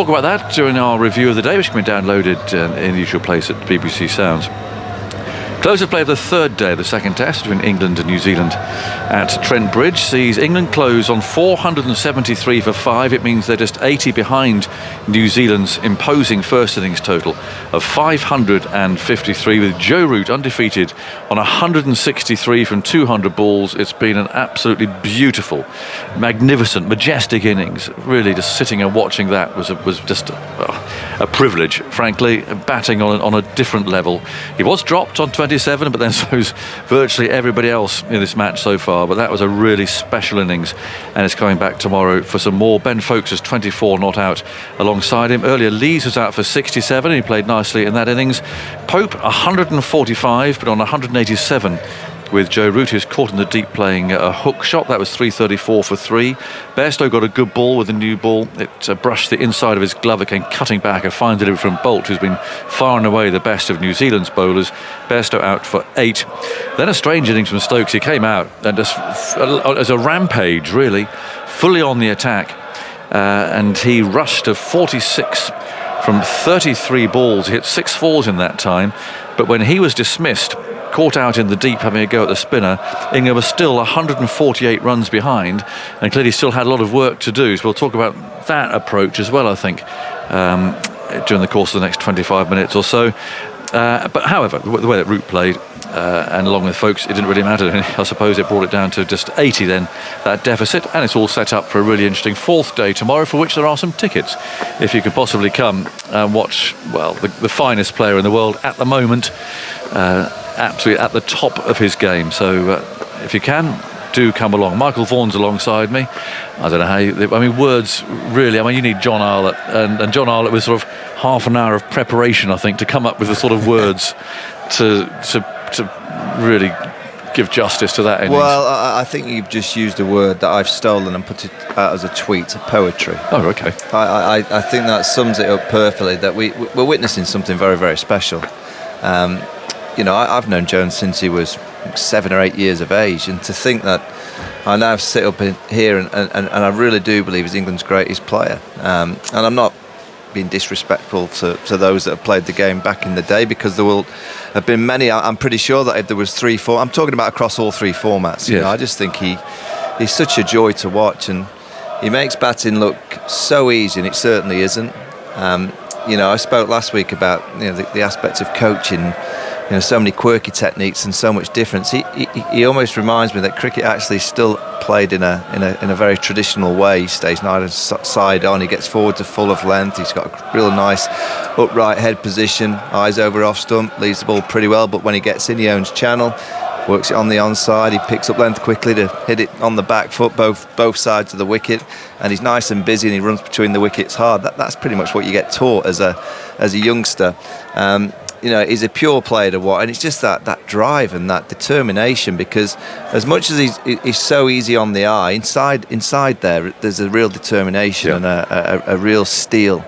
talk about that during our review of the day, which can be downloaded in the usual place at BBC Sounds. Close of play of the third day of the second test between England and New Zealand at Trent Bridge sees England close on 473 for 5. It means they're just 80 behind New Zealand's imposing first innings total of 553, with Joe Root undefeated on 163 from 200 balls. It's been an absolutely beautiful, magnificent, majestic innings. Really, just sitting and watching that was just a privilege, frankly, batting on a different level. He was dropped on 27, but then so's virtually everybody else in this match so far. But that was a really special innings, and it's coming back tomorrow for some more. Ben Foakes is 24 not out alongside him. Earlier, Lees was out for 67. He played nicely in that innings. Pope 145, but on 187 with Joe Root, who's caught in the deep playing a hook shot. That was 334 for 3. Bairstow got a good ball with a new ball. It brushed the inside of his glove. It came cutting back. A fine delivery from Bolt, who's been far and away the best of New Zealand's bowlers. Bairstow out for 8. Then a strange innings from Stokes. He came out and just as a rampage, really, fully on the attack. And he rushed to 46 from 33 balls. He hit 6 fours in that time. But when he was dismissed, caught out in the deep having a go at the spinner, England was still 148 runs behind and clearly still had a lot of work to do. So we'll talk about that approach as well, I think, during the course of the next 25 minutes or so. But however, the way that Root played and along with Foakes, it didn't really matter. I suppose it brought it down to just 80 then, that deficit, and it's all set up for a really interesting fourth day tomorrow, for which there are some tickets if you could possibly come and watch, well, the finest player in the world at the moment, absolutely at the top of his game. So if you can, do come along. Michael Vaughan's alongside me. I don't know how words really, you need John Arlott, and John Arlott was sort of half an hour of preparation, I think, to come up with the sort of words to really give justice to that innings. Well, I think you've just used a word that I've stolen and put it out as a tweet, poetry. Oh, okay. I think that sums it up perfectly, that we're witnessing something very, very special. I've known Jones since he was 7 or 8 years of age, and to think that I now sit up in here and I really do believe he's England's greatest player. And I'm not being disrespectful to those that have played the game back in the day, because there will have been many. I'm pretty sure that if there was 3-4, I'm talking about across all 3 formats. Yes. I just think he's such a joy to watch, and he makes batting look so easy, and it certainly isn't. I spoke last week about the aspects of coaching. So many quirky techniques and so much difference. He almost reminds me that cricket actually still played in a very traditional way. He stays nice side on. He gets forward to full of length. He's got a real nice upright head position, eyes over off stump, leaves the ball pretty well. But when he gets in, he owns channel, works it on the onside. He picks up length quickly to hit it on the back foot, both sides of the wicket. And he's nice and busy, and he runs between the wickets hard. That's pretty much what you get taught as a youngster. He's a pure player to watch, and it's just that drive and that determination, because as much as he's so easy on the eye, inside there's a real determination and a real steel.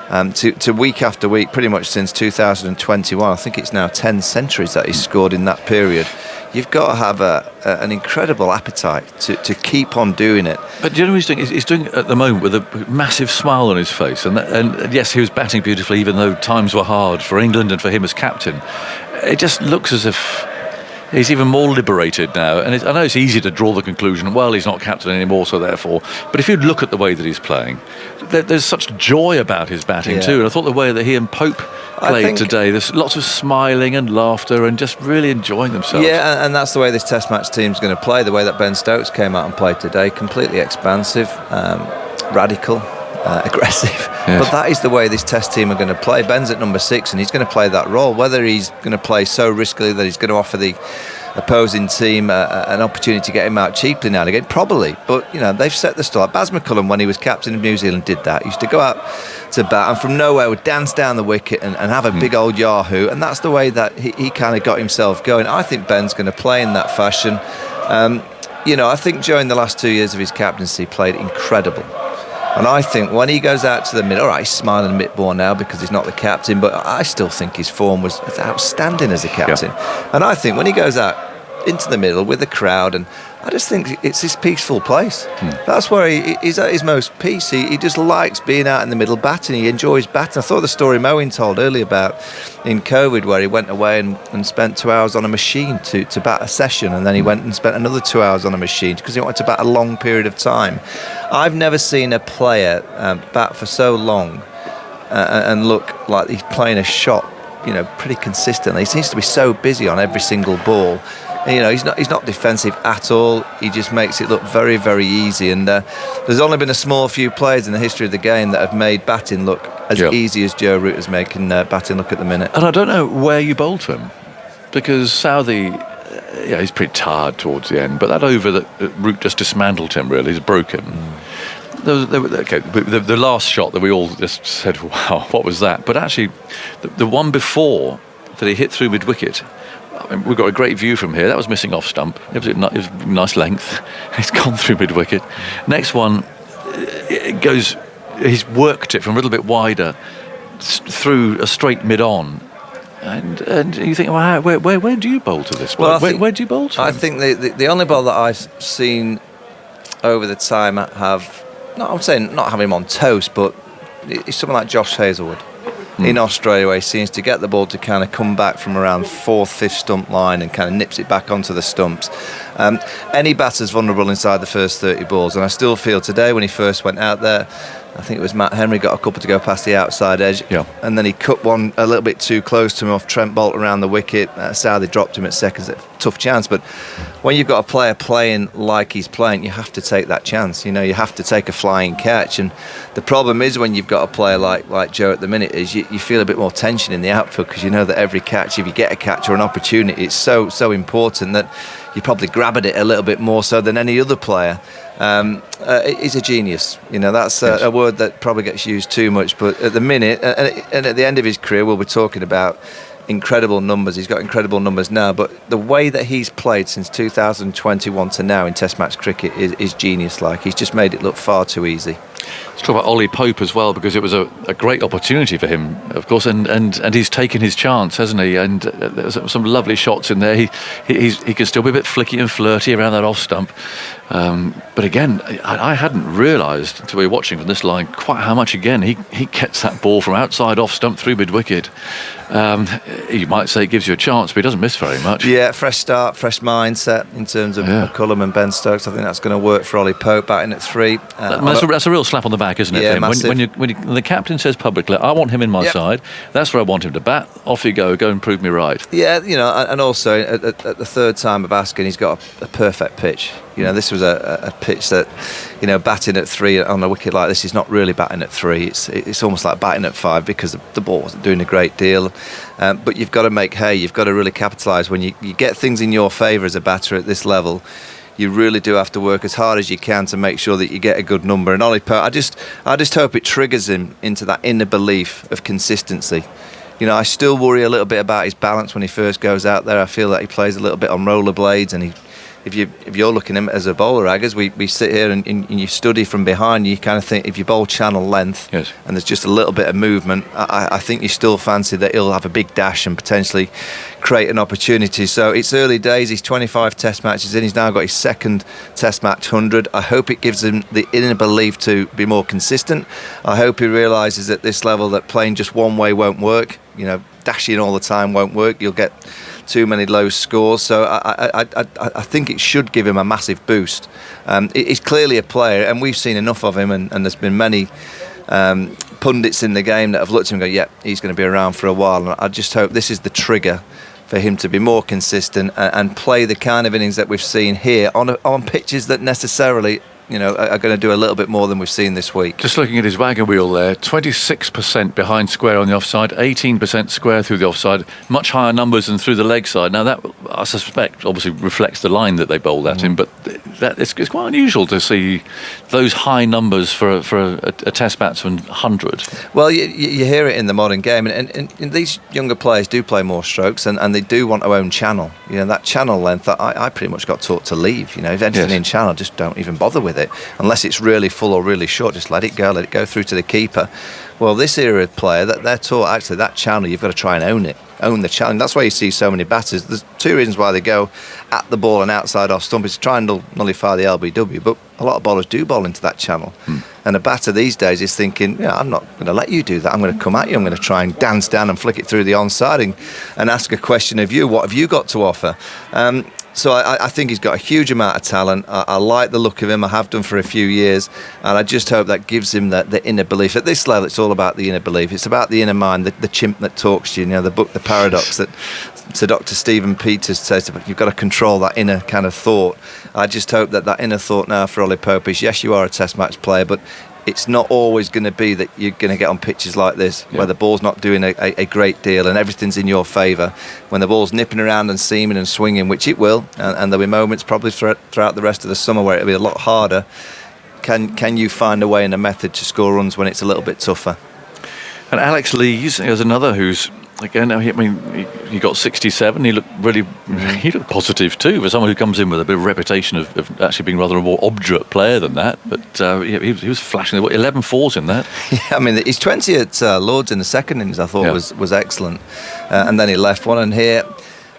To week after week, pretty much since 2021, I think it's now 10 centuries that he's scored in that period. You've got to have an incredible appetite to keep on doing it. But do you know what he's doing at the moment with a massive smile on his face? And yes, he was batting beautifully, even though times were hard for England and for him as captain. It just looks as if he's even more liberated now. And I know it's easy to draw the conclusion, well, he's not captain anymore, so therefore. But if you look at the way that he's playing, there's such joy about his batting too. And I thought the way that he and Pope played today, there's lots of smiling and laughter and just really enjoying themselves. Yeah, and that's the way this Test match team's going to play. The way that Ben Stokes came out and played today, completely expansive, radical, aggressive. Yes. But that is the way this Test team are going to play. Ben's at number 6, and he's going to play that role. Whether he's going to play so riskily that he's going to offer the opposing team an opportunity to get him out cheaply now and again, probably. But they've set the stall. Baz McCullum, when he was captain of New Zealand, did that. He used to go out to bat and from nowhere would dance down the wicket and have a big old yahoo, and that's the way that he kind of got himself going. I think Ben's going to play in that fashion. I think during the last 2 years of his captaincy, he played incredible. And I think when he goes out to the middle, all right, he's smiling a bit more now because he's not the captain, but I still think his form was outstanding as a captain. Yeah. And I think when he goes out into the middle with the crowd and I just think it's this peaceful place. That's where he's at his most peace. He just likes being out in the middle batting. He enjoys batting. I thought the story Moeen told earlier about in COVID where he went away and spent 2 hours on a machine to bat a session, and then he went and spent another 2 hours on a machine because he wanted to bat a long period of time. I've never seen a player bat for so long and look like he's playing a shot, pretty consistently. He seems to be so busy on every single ball. He's not defensive at all. He just makes it look very, very easy. And there's only been a small few players in the history of the game that have made batting look as easy as Joe Root is making batting look at the minute. And I don't know where you bowl to him, because Southey, he's pretty tired towards the end. But that over that Root just dismantled him. Really, he's broken. The last shot that we all just said, "Wow, what was that?" But actually, the one before that he hit through mid-wicket. We've got a great view from here. That was missing off stump. It was nice length. He's gone through mid-wicket. Next one, it goes. He's worked it from a little bit wider through a straight mid-on. And you think, well, where do you bowl to this? Well, where do you bowl to? I think the only ball that I've seen over the time have, I'm saying not having him on toast, but it's someone like Josh Hazlewood. In Australia, where he seems to get the ball to kind of come back from around 4th, 5th stump line and kind of nips it back onto the stumps. Any batter's vulnerable inside the first 30 balls, and I still feel today when he first went out there, I think it was Matt Henry got a couple to go past the outside edge, and then he cut one a little bit too close to him off Trent Boult around the wicket. Southey dropped him at seconds. Tough chance, but when you've got a player playing like he's playing, you have to take that chance. You have to take a flying catch, and the problem is when you've got a player like Joe at the minute is you feel a bit more tension in the outfield, because you know that every catch, if you get a catch or an opportunity, it's so important that you probably grab at it a little bit more so than any other player. He's a genius. That's a word that probably gets used too much, but at the minute and at the end of his career, we'll be talking about incredible numbers. He's got incredible numbers now, but the way that he's played since 2021 to now in Test match cricket is genius-like. He's just made it look far too easy. Let's talk about Ollie Pope as well, because it was a great opportunity for him, of course, and he's taken his chance, hasn't he? And there's some lovely shots in there. He can still be a bit flicky and flirty around that off stump. But again, I hadn't realised until we were watching from this line quite how much, again, he gets that ball from outside off stump through mid-wicket. You might say it gives you a chance, but he doesn't miss very much. Yeah, fresh start, fresh mindset in terms of McCullum and Ben Stokes. I think that's going to work for Ollie Pope batting at 3. That's a real slap on the back, isn't it? Yeah, when the captain says publicly, I want him in my side, that's where I want him to bat. Off you go and prove me right. Yeah, and also at the third time of asking, he's got a perfect pitch. This was a pitch that, batting at 3 on a wicket like this is not really batting at 3. It's almost like batting at 5 because the ball wasn't doing a great deal. But you've got to make hay. You've got to really capitalise when you get things in your favour as a batter at this level. You really do have to work as hard as you can to make sure that you get a good number. And Ollie Pope, I just hope it triggers him into that inner belief of consistency. I still worry a little bit about his balance when he first goes out there. I feel that he plays a little bit on rollerblades, and if you're looking at him as a bowler, Aggers, we sit here and you study from behind, you kind of think if you bowl channel length and there's just a little bit of movement, I think you still fancy that he'll have a big dash and potentially create an opportunity. So it's early days. He's 25 test matches in. He's now got his second test match 100. I hope it gives him the inner belief to be more consistent. I hope he realises at this level that playing just one way won't work. Dashing all the time won't work. You'll get too many low scores. So I think it should give him a massive boost. He's clearly a player, and we've seen enough of him, and there's been many pundits in the game that have looked at him and go, he's going to be around for a while. And I just hope this is the trigger for him to be more consistent and play the kind of innings that we've seen here on pitches that necessarily are going to do a little bit more than we've seen this week. Just looking at his wagon wheel there, 26% behind square on the offside, 18% square through the offside, much higher numbers than through the leg side. Now that, I suspect, obviously reflects the line that they bowled at him, but it's quite unusual to see those high numbers for a test batsman 100. Well, you hear it in the modern game, and these younger players do play more strokes, and they do want to own channel. That channel length, I pretty much got taught to leave. If anything in channel, just don't even bother with it unless it's really full or really short. Just let it go through to the keeper. Well, this era of player, that they're taught actually that channel, you've got to try and own it. own the challenge. That's why you see so many batters. There's two reasons why they go at the ball and outside off stump is to try and nullify the LBW, but a lot of bowlers do bowl into that channel. And a batter these days is thinking, I'm not going to let you do that. I'm going to come at you. I'm going to try and dance down and flick it through the onside and ask a question of you. What have you got to offer? So I think he's got a huge amount of talent. I like the look of him. I have done for a few years. And I just hope that gives him the inner belief. At this level, it's all about the inner belief. It's about the inner mind, the chimp that talks to you. The book, The Paradox, that Sir Dr. Stephen Peters says you've got to control that inner kind of thought. I just hope that inner thought now for Ollie Pope is, yes, you are a test match player, but it's not always going to be that you're going to get on pitches like this where the ball's not doing a great deal and everything's in your favour. When the ball's nipping around and seaming and swinging, which it will, and there'll be moments probably throughout the rest of the summer where it'll be a lot harder, can you find a way and a method to score runs when it's a little bit tougher? And Alex Lees is another who's, again, he got 67. He looked positive too for someone who comes in with a bit of reputation of actually being rather a more obdurate player than that. But he was flashing 11 fours in that. Yeah, his 20 at Lords in the second innings I thought was excellent, and then he left one. And here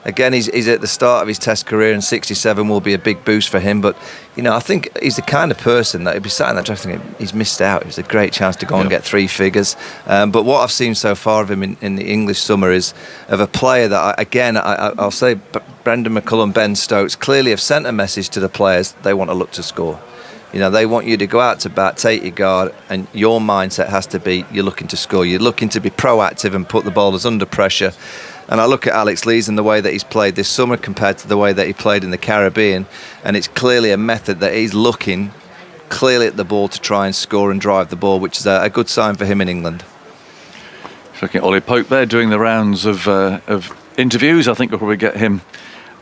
again, he's at the start of his Test career, and 67 will be a big boost for him. But I think he's the kind of person that he'd be sat in that draft thinking he's missed out. It was a great chance to go and get three figures. But what I've seen so far of him in the English summer is of a player that, I'll say Brendan McCullum, Ben Stokes clearly have sent a message to the players. They want to look to score. They want you to go out to bat, take your guard, and your mindset has to be you're looking to score. You're looking to be proactive and put the bowlers under pressure. And I look at Alex Lees and the way that he's played this summer compared to the way that he played in the Caribbean, and it's clearly a method that he's looking clearly at the ball to try and score and drive the ball, which is a good sign for him in England. Looking at Ollie Pope there doing the rounds of interviews. I think we'll probably get him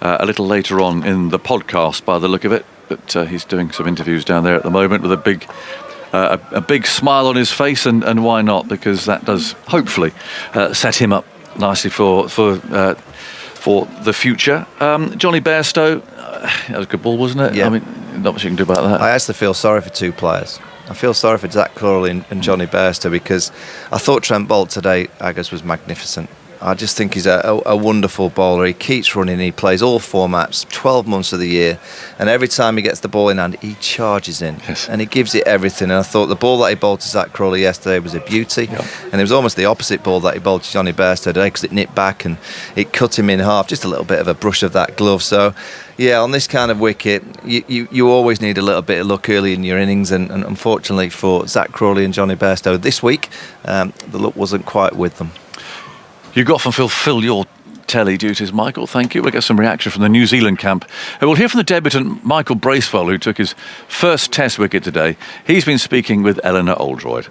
a little later on in the podcast by the look of it. But he's doing some interviews down there at the moment with a big smile on his face, and why not? Because that does hopefully set him up nicely for the future. Johnny Bairstow, that was a good ball, wasn't it? Yeah. Not much you can do about that. I actually feel sorry for two players. I feel sorry for Zach Crawley and Johnny Bairstow, because I thought Trent Boult today, Agus, was magnificent. I just think he's a wonderful bowler. He keeps running. He plays all formats, 12 months of the year. And every time he gets the ball in hand, he charges in. Yes. And he gives it everything. And I thought the ball that he bowled to Zach Crawley yesterday was a beauty. Yep. And it was almost the opposite ball that he bowled to Johnny Bairstow today, because it nipped back and it cut him in half. Just a little bit of a brush of that glove. So, yeah, on this kind of wicket, you always need a little bit of luck early in your innings. And unfortunately for Zach Crawley and Johnny Bairstow this week, the luck wasn't quite with them. You got to fulfil your telly duties, Michael. Thank you. We'll get some reaction from the New Zealand camp. We'll hear from the debutant Michael Bracewell, who took his first Test wicket today. He's been speaking with Eleanor Oldroyd.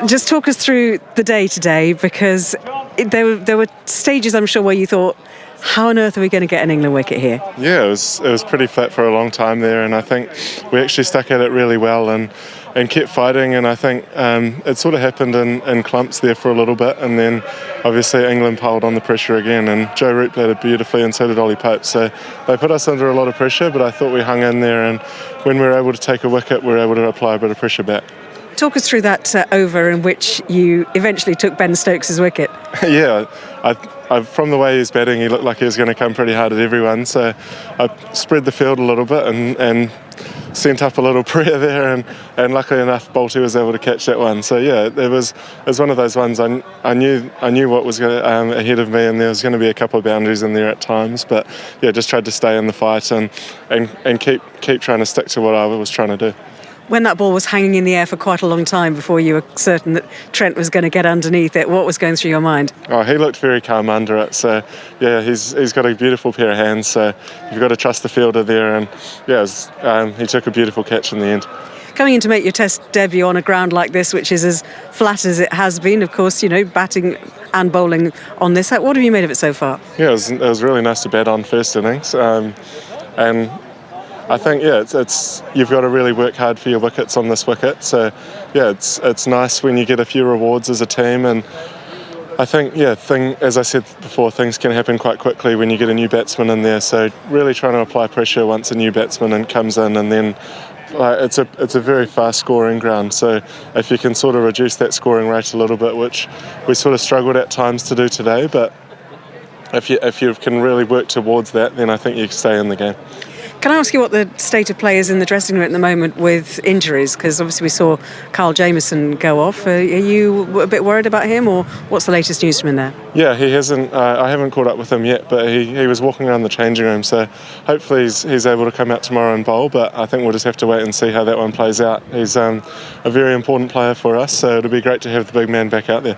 Just talk us through the day today, because there were stages, I'm sure, where you thought, how on earth are we going to get an England wicket here? Yeah, it was pretty flat for a long time there, and I think we actually stuck at it really well and kept fighting, and I think it sort of happened in clumps there for a little bit, and then obviously England piled on the pressure again, and Joe Root batted beautifully and so did Ollie Pope, so they put us under a lot of pressure, but I thought we hung in there, and when we were able to take a wicket, we were able to apply a bit of pressure back. Talk us through that over in which you eventually took Ben Stokes' wicket. Yeah, I from the way he was batting, he looked like he was going to come pretty hard at everyone, so I spread the field a little bit and sent up a little prayer there, and luckily enough Bolty was able to catch that one. So yeah, it was one of those ones I knew what was going ahead of me, and there was going to be a couple of boundaries in there at times, but yeah, just tried to stay in the fight and keep trying to stick to what I was trying to do. When that ball was hanging in the air for quite a long time before you were certain that Trent was going to get underneath it, what was going through your mind? Oh, he looked very calm under it. So, yeah, he's got a beautiful pair of hands. So you've got to trust the fielder there. And, yeah, he took a beautiful catch in the end. Coming in to make your Test debut on a ground like this, which is as flat as it has been, of course, batting and bowling on this. What have you made of it so far? Yeah, it was really nice to bat on first innings. And I think, yeah, it's you've got to really work hard for your wickets on this wicket. So, yeah, it's nice when you get a few rewards as a team. And I think, yeah, as I said before, things can happen quite quickly when you get a new batsman in there. So really trying to apply pressure once a new batsman comes in, and then it's a very fast scoring ground. So if you can sort of reduce that scoring rate a little bit, which we sort of struggled at times to do today, but if you can really work towards that, then I think you can stay in the game. Can I ask you what the state of play is in the dressing room at the moment with injuries? Because obviously we saw Carl Jameson go off. Are you a bit worried about him, or what's the latest news from in there? Yeah, he hasn't. I haven't caught up with him yet, but he was walking around the changing room. So hopefully he's able to come out tomorrow and bowl. But I think we'll just have to wait and see how that one plays out. He's a very important player for us, so it'll be great to have the big man back out there.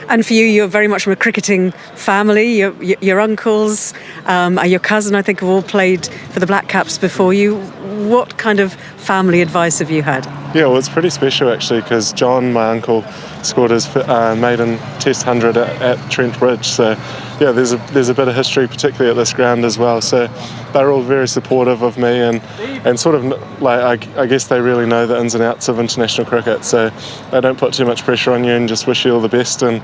And for you, you're very much from a cricketing family. Your uncles, your cousin, I think, have all played for the Black Caps before you. What kind of family advice have you had? Yeah, well, it's pretty special actually, because John, my uncle, scored his maiden Test 100 at Trent Bridge. So yeah, there's a bit of history, particularly at this ground as well. So they're all very supportive of me, and sort of like I guess they really know the ins and outs of international cricket. So they don't put too much pressure on you and just wish you all the best and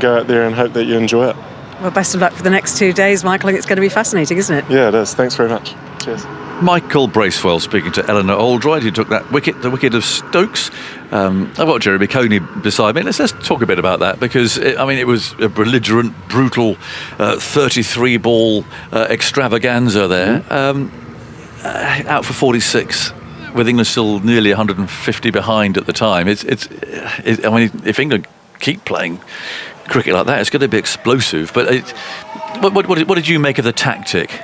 go out there and hope that you enjoy it. Well, best of luck for the next 2 days, Michael. I think it's going to be fascinating, isn't it? Yeah, it is. Thanks very much. Cheers. Michael Bracewell speaking to Eleanor Oldroyd, who took that wicket, the wicket of Stokes. I've got Jeremy Coney beside me. Let's talk a bit about that, because it was a belligerent, brutal 33-ball extravaganza there. Out for 46, with England still nearly 150 behind at the time. If England keep playing cricket like that, it's going to be explosive. But what did you make of the tactic?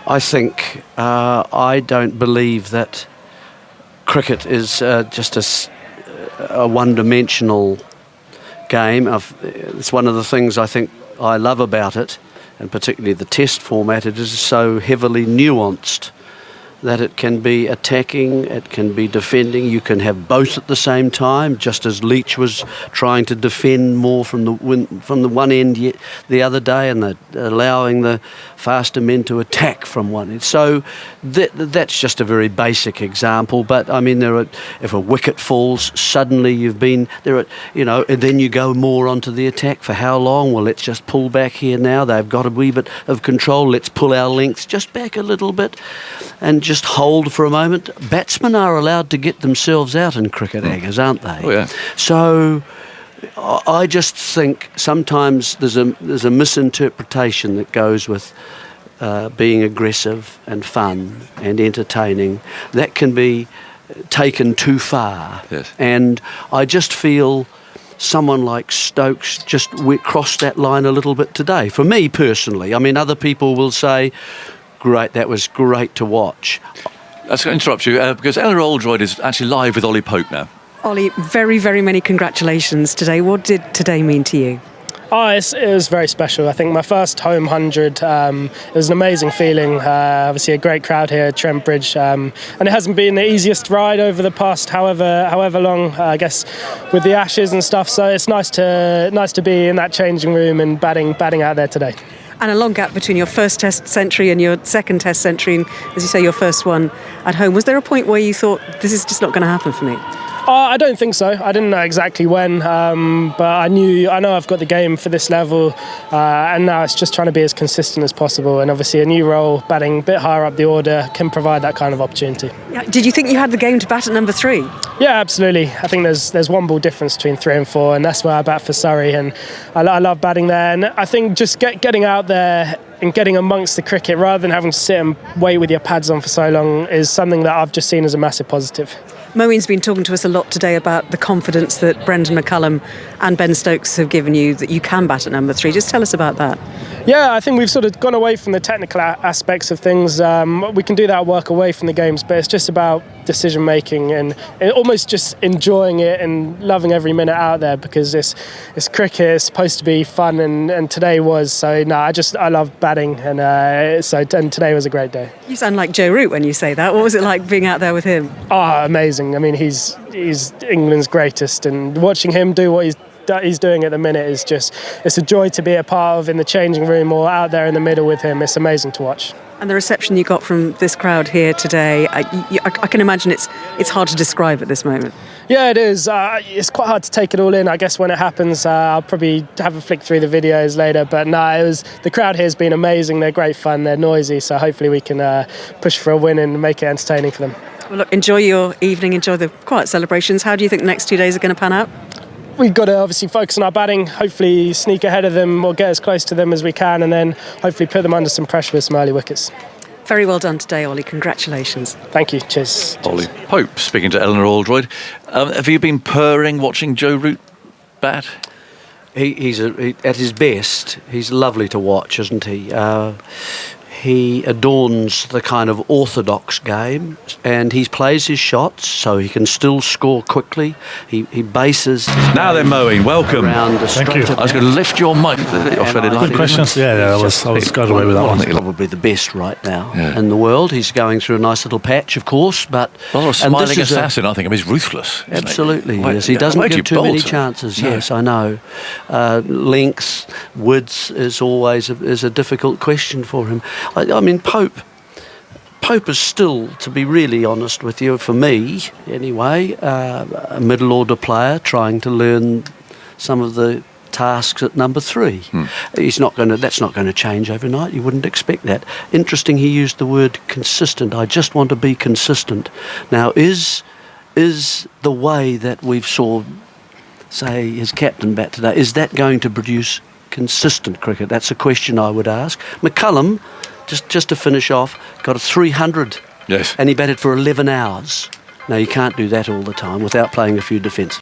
I think I don't believe that cricket is just a one-dimensional game. It's one of the things I think I love about it, and particularly the Test format. It is so heavily nuanced that it can be attacking, it can be defending. You can have both at the same time, just as Leach was trying to defend more from the one end the other day, and allowing the faster men to attack from one end. So that's just a very basic example. But if a wicket falls, suddenly you've been there. And then you go more onto the attack. For how long? Well, let's just pull back here now. They've got a wee bit of control. Let's pull our lengths just back a little bit, and just hold for a moment. Batsmen are allowed to get themselves out in cricket, Aggers, aren't they? Oh, yeah. So I just think sometimes there's a misinterpretation that goes with being aggressive and fun and entertaining. That can be taken too far. Yes. And I just feel someone like Stokes just crossed that line a little bit today. For me personally, other people will say, great, that was great to watch. I was going to interrupt you because Eleanor Oldroyd is actually live with Ollie Pope now. Ollie, very, very many congratulations today. What did today mean to you? It was very special. I think my first home 100, it was an amazing feeling. Obviously a great crowd here at Trent Bridge, and it hasn't been the easiest ride over the past however long, I guess, with the Ashes and stuff. So it's nice to be in that changing room and batting out there today. And a long gap between your first Test century and your second Test century, and, as you say, your first one at home. Was there a point where you thought, this is just not going to happen for me? I don't think so. I didn't know exactly when, but I know I've got the game for this level, and now it's just trying to be as consistent as possible. And obviously a new role, batting a bit higher up the order, can provide that kind of opportunity. Yeah. Did you think you had the game to bat at number 3? Yeah, absolutely. I think there's one ball difference between 3 and 4, and that's where I bat for Surrey, and I love batting there. And I think just getting out there and getting amongst the cricket rather than having to sit and wait with your pads on for so long is something that I've just seen as a massive positive. Moeen's been talking to us a lot today about the confidence that Brendan McCullum and Ben Stokes have given you that you can bat at number 3. Just tell us about that. Yeah, I think we've sort of gone away from the technical aspects of things. We can do that work away from the games, but it's just about decision making and almost just enjoying it and loving every minute out there, because it's cricket. It's supposed to be fun, and today was. So I love batting, and today was a great day. You sound like Joe Root when you say that. What was it like being out there with him? Oh, amazing. He's England's greatest, and watching him do what he's doing at the minute it's a joy to be a part of in the changing room or out there in the middle with him. It's amazing to watch. And the reception you got from this crowd here today, I can imagine it's hard to describe at this moment. Yeah, it is. It's quite hard to take it all in. I guess when it happens, I'll probably have a flick through the videos later. But no, the crowd here has been amazing. They're great fun. They're noisy. So hopefully we can push for a win and make it entertaining for them. Well, look, enjoy your evening. Enjoy the quiet celebrations. How do you think the next 2 days are going to pan out? We've got to obviously focus on our batting, hopefully sneak ahead of them or get as close to them as we can, and then hopefully put them under some pressure with some early wickets. Very well done today, Ollie. Congratulations. Thank you. Cheers. Ollie Pope speaking to Eleanor Aldroyd. Have you been purring watching Joe Root bat? He's at his best. He's lovely to watch, isn't he? He adorns the kind of orthodox game, and he plays his shots so he can still score quickly. He bases. Now they're mowing. Welcome. Thank you. I was going to lift your mic. Good questions. Yeah, I was got away with that one. Probably the best right now in the world. He's going through a nice little patch, of course, but a smiling assassin. I think. I mean, he's ruthless. Absolutely, He? yes. He doesn't give too many him? chances. No. Yes, I know. Length, width is always a difficult question for him. I mean, Pope is still, to be really honest with you, for me anyway, a middle order player trying to learn some of the tasks at number 3. That's not going to change overnight. You wouldn't expect that. Interesting, he used the word consistent. I just want to be consistent. Now, is the way that we've saw, say, his captain bat today, is that going to produce consistent cricket? That's a question I would ask. McCullum, just to finish off, got a 300. Yes. And he batted for 11 hours. Now, you can't do that all the time without playing a few defence.